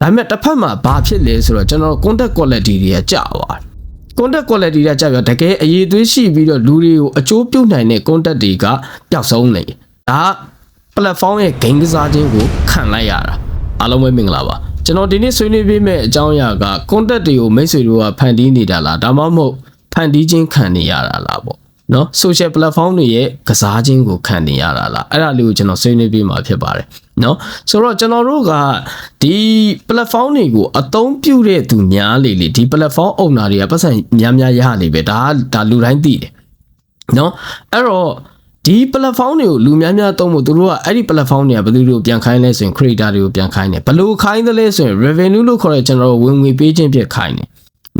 ဒါပေမဲ့တစ်ဖက်မှာဘာဖြစ်လဲဆိုတော့ကျွန်တော် content quality တွေကကျသွား content quality တွေကကျပြတကယ်အရေးသွေးရှိပြီးတော့လူတွေကိုအကျိုးပြုနိုင်တဲ့ content တွေကပျောက်ဆုံးနေဒါ platform ရဲ့ game ကစားခြင်းကိုခံလိုက်ရတာအားလုံးပဲမင်္ဂလာပါကျွန်တော်ဒီနေ့ဆွေးနွေးပေးမယ့်အကြောင်းအရာက content တွေကိုမိတ်ဆွေတို့ကဖန်တီးနေတာလားဒါမှမဟုတ်ဖန်တီးခြင်းခံနေရတာလားပေါ့နော် social platform တွေရဲ့ကစားခြင်းကိုခံနေရတာလားအဲ့ဒါလေးကိုကျွန်တော်ဆွေးနွေးပေးမှာဖြစ်ပါတယ်နော်ဆိုတော့ကျွန်တော်တို့ကဒီ platform တွေကိုအသုံးပြုတဲ့သူများလေဒီ platform owner တွေကပတ်စံများရနေပဲဒါလူတိုင်းသိတယ်နော်အဲ့တော့ဒီ platform တွေကိုလူများသုံးဖို့သူတို့ကအဲ့ဒီ platform တွေကဘယ်သူတွေကိုပြန်ခိုင်းလဲဆိုရင် creator တွေကိုပြန်ခိုင်းတယ်ဘယ်လိုခိုင်းသလဲဆိုရင် revenue လို့ခေါ်တဲ့ကျွန်တော်တို့ဝင်ငွေပေးခြင်းဖြစ်ခိုင်းတယ်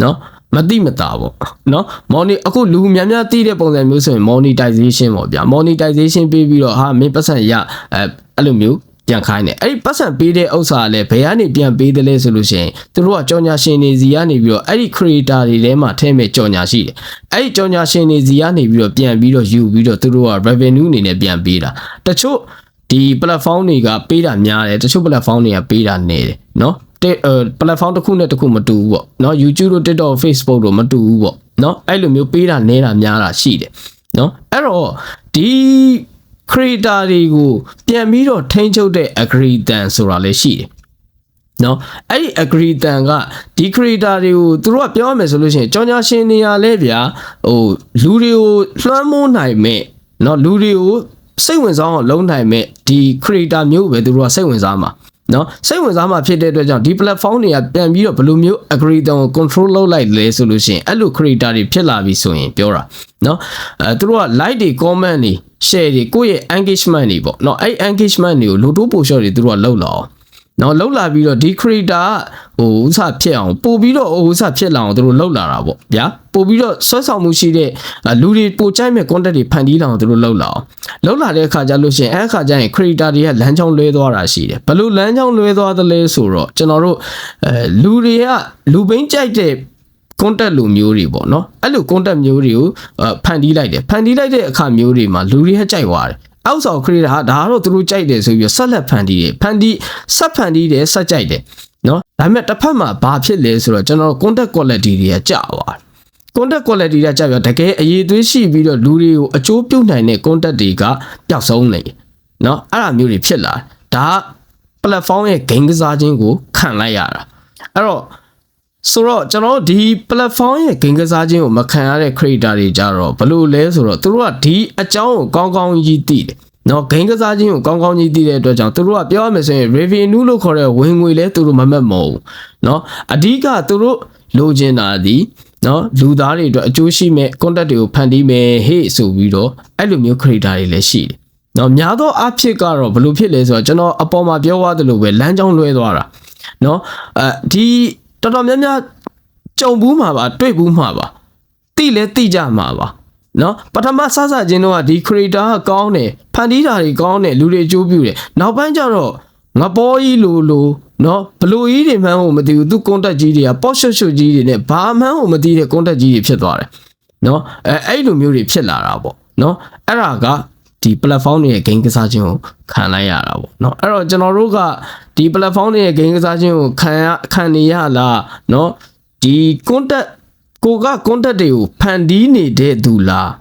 နော်မတိမတာပေါ့နော် money အခုလူများသိတဲ့ပုံစံမျိုးဆိုရင် monetization ပေါ့ဗျာ monetization ပေးပြီးတော့ဟာမင်းပတ်စံရအဲ့လိုမျိုးပြန်ခိုင်းတယ်အဲ့ဒီပတ်စံပေးတဲ့ဥစ္စာကလည်းဘယ်ကနေပြန်ပေးတယ်လဲဆိုလို့ရှိရင်သူတို့ကကြော်ညာရှင်တွေစီကနေပြီးတော့အဲ့ဒီ creator တွေထဲမှာထဲမဲ့ကြော်ညာရှိတယ်အဲ့ဒီကြော်ညာရှင်တွေစီကနေပြီးတော့ပြန်ပြီးတော့ယူပြီးတော့သူတို့က revenue အနေနဲ့ပြန်ပေးတာတချို့ဒီ platform တွေကပေးတာများတယ်တချို့ platform တွေကပေးတာနည်းတယ်နော်platform တစ်ခုနဲ့တစ်ခုမတူဘူးပေါ့เนาะ YouTube တို့ TikTok Facebook တို့မတူဘူးပေါ့เนาะအဲ့လိုမျိုးပေးတာနဲတာများတာရှိတယ်เนาะအဲ့တော့ဒီ creator တွေကိုပြန်ပြီးတော့ထိန်းချုပ်တဲ့ algorithm ဆိုတာလည်းရှိတယ်เนาะအဲ့ဒီ algorithm ကဒီ creator တွေကိုသူတို့ကပြောရမယ်ဆိုလို့ရှိရင်ကြော်ညာရှင်နေရာလဲဗျာဟိုလူတွေကိုလွှမ်းမိုးနိုင်မဲ့เนาะလူတွေကိုစိတ်ဝင်စားအောင်လုပ်နိုင်မဲ့ဒီ creator မျိုးပဲသူတို့ကစိတ်ဝင်စားမှာနော်စိတ်ဝင်စားမှဖြစ်တဲ့အတွက်ကြောင့်ဒီ platform တွေကပြန်ပြီးတော့ဘယ်လိုမျိုး algorithm ကို control လုပ်လိုက်လဲဆိုလို့ရှိရင်အဲ့လို creator တွေဖြစ်လာပြီဆိုရင်ပြောတာနော်သူတို့က like တွေ comment တွေ share တွေကိုယ့်ရဲ့ engagement တွေပေါ့နော်အဲ့ engagement တွေကိုလိုတိုးပို့လျှော့တွေသူတို့ကလုပ်လာအောင်နော်လောက်လာပြီးတော့ဒီ creator ကဟိုဥစားဖြစ်အောင်ပို့ပြီးတော့ဥစားဖြစ်လာအောင်သူတို့လောက်လာတာပေါ့ဗျာပို့ပြီးတော့ဆွဲဆောင်မှုရှိတဲ့လူတွေပို့ကြိုက်မဲ့ content တွေဖန်တီးလာအောင်သူတို့လောက်လာအောင်လောက်လာတဲ့အခါကျလို့ရှိရင်အဲ့အခါကျရင် creator တွေကလမ်းကြောင်းလွဲသွားတာရှိတယ်ဘယ်လိုလမ်းကြောင်းလွဲသွားသလဲဆိုတော့ကျွန်တော်တို့လူတွေကလူပိန်းကြိုက်တဲ့ content လူမျိုးတွေပေါ့နော်အဲ့လို content မျိုးတွေကိုဖန်တီးလိုက်တယ်ဖန်တီးလိုက်တဲ့အခါမျိုးတွေမှာလူတွေကကြိုက်သွားတယ်အောက်ဆောင် creator ဟာဒါကတော့သူတို့ကြိုက်တယ်ဆိုပြီးဆက်လက်ဖန်တီးတယ်ဖန်တီးတယ်ဆက်ကြိုက်တယ်နော်ဒါပေမဲ့တစ်ဖက်မှာဘာဖြစ်လဲဆိုတော့ကျွန်တော် content quality တွေကကျသွား content quality တွေကကျပြတကယ်အရေးသွေးရှိပြီးတော့လူတွေကိုအကျိုးပြုနိုင်တဲ့ content တွေကပျောက်ဆုံးနေနော်အဲ့ဒါမျိုးတွေဖြစ်လာဒါ platform ရဲ့ game ကစားခြင်းကိုခံလိုက်ရတာအဲ့တော့ဆိုတော့ကျွန်တော်ဒီ platform ရဲ့ game ကစားခြင်းကိုမခံရတဲ့ creator တွေကြတော့ဘယ်လိုလဲဆိုတော့သူတို့ကဒီအကြောင်းကိုကောင်းကြီးသိတယ်နော် game ကစားခြင်းကိုကောင်းကြီးသိတဲ့အတွက်ကြောင့်သူတို့ကပြောရမယ်ဆိုရင် revenue လို့ခေါ်တဲ့ဝင်ငွေလဲသူတို့မမတ်မဟုတ်နော်အဓိကသူတို့လိုချင်တာဒီနော်လူသားတွေအတွက်အကျိုးရှိမဲ့ content တွေကိုဖန်တီးမယ်ဟေ့ဆိုပြီးတော့အဲ့လိုမျိုး creator တွေလည်းရှိတယ်နော်များသောအားဖြင့်ကတော့ဘယ်လိုဖြစ်လဲဆိုတော့ကျွန်တော်အပေါ်မှာပြောသွားသလိုပဲလမ်းကြောင်းလွဲသွားတာနော်ဒီတော်တော်များများကြုံဘူးမှာပါတွေ့ဘူးမှာပါတိလဲတိကြမှာပါနော်ပထမစချင်းတော့ဒီ creator ကကောင်းတယ်ဖန်တီးတာတွေကောင်းတယ်လူတွေအကျိုးပြုတယ်နောက်ပိုင်းကျတော့ငပေါ်ကြီးလိုနော်ဘလူကြီးတွေမှန်းကိုမသိဘူးသူ contact ကြီးတွေကပေါ့ရှွတ်ကြီးတွေနဲ့ဘာမှန်းကိုမသိတဲ့ contact ကြီးတွေဖြစ်သွားတယ်နော်အဲ့လိုမျိုးတွေဖြစ်လာတာပေါ့နော်အဲ့ဒါကဒီ platform တွေရဲ့ game ကစားခြင်းကိုခံလိုက်ရတာပေါ့เนาะအဲ့တော့ကျွန်တော်တို့ကဒီ platform တွေရဲ့ game ကစားခြင်းကိုခံနေရလားเนาะဒီ content ကိုက content တွေကိုဖန်တီးနေတဲ့သူလား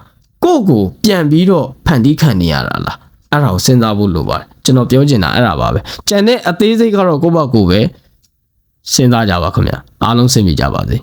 ကိုပြန်ပြီးတော့ဖန်တီးခံနေရတာလားအဲ့ဒါကိုစဉ်းစားဖို့လိုပါတယ်ကျွန်တော်ပြောချင်တာအဲ့ဒါပါပဲကျန်တဲ့အသေးစိတ်ကတော့ကိုယ့်ဘက်ကိုပဲစဉ်းစားကြပါခင်ဗျာအားလုံးဆင်ပြေကြပါစေ